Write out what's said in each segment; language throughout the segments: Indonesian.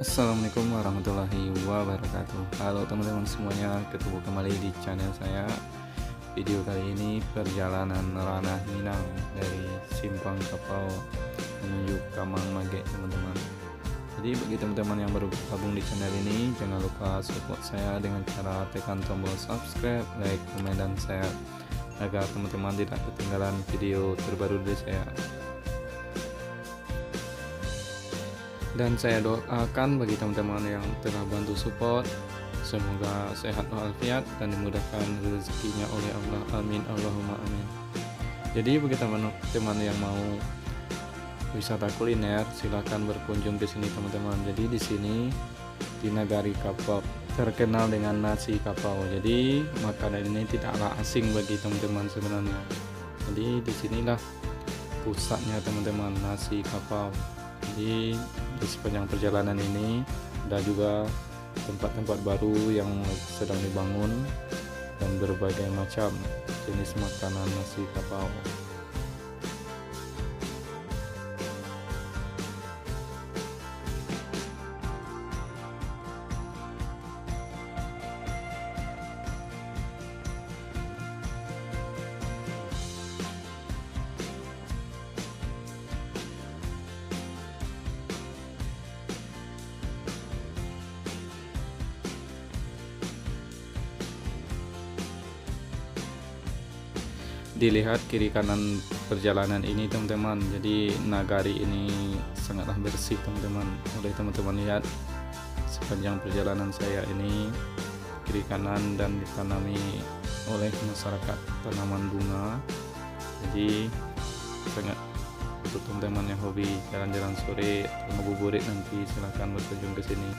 Assalamualaikum warahmatullahi wabarakatuh. Halo teman-teman semuanya, ketemu kembali di channel saya. Video kali ini perjalanan ranah Minang dari Simpang Kapau menuju Kamang Mage, teman-teman. Jadi bagi teman-teman yang baru bergabung di channel ini, jangan lupa support saya dengan cara tekan tombol subscribe, like, komen, dan share agar teman-teman tidak ketinggalan video terbaru dari saya. Dan saya doakan bagi teman-teman yang telah bantu support, semoga sehat walafiat dan dimudahkan rezekinya oleh Allah. Amin Allahumma amin. Jadi bagi teman-teman yang mau wisata kuliner, silahkan berkunjung ke sini teman-teman. Jadi di sini di Nagari Kapau terkenal dengan nasi kapau. Jadi makanan ini tidaklah asing bagi teman-teman sebenarnya. Jadi disinilah pusatnya teman-teman, nasi kapau. Jadi di sepanjang perjalanan ini ada juga tempat-tempat baru yang sedang dibangun dan berbagai macam jenis makanan nasi kapau. Dilihat kiri kanan perjalanan ini teman-teman, jadi nagari ini sangatlah bersih teman-teman. Oleh teman-teman lihat sepanjang perjalanan saya ini, kiri kanan dan ditanami oleh masyarakat tanaman bunga. Jadi sangat untuk teman-teman yang hobi jalan-jalan sore atau ngabuburit nanti, silahkan berkunjung ke sini.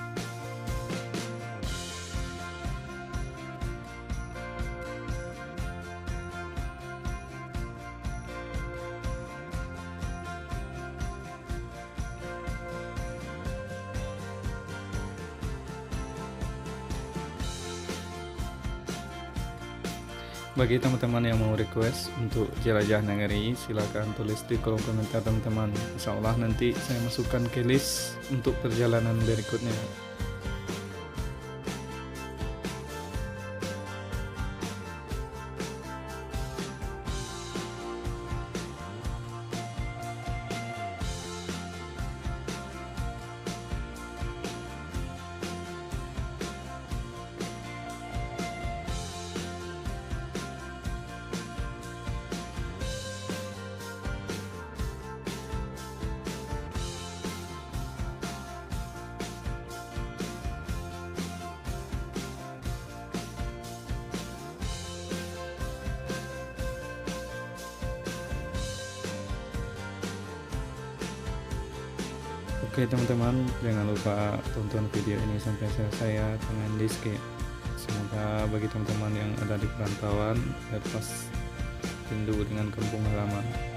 Bagi teman-teman yang mau request untuk jelajah nagari, silahkan tulis di kolom komentar teman-teman. Insya Allah nanti saya masukkan ke list untuk perjalanan berikutnya. Oke teman-teman, jangan lupa tonton video ini sampai selesai ya, jangan di skip. Semoga bagi teman-teman yang ada di perantauan lepas rindu dengan kampung halaman.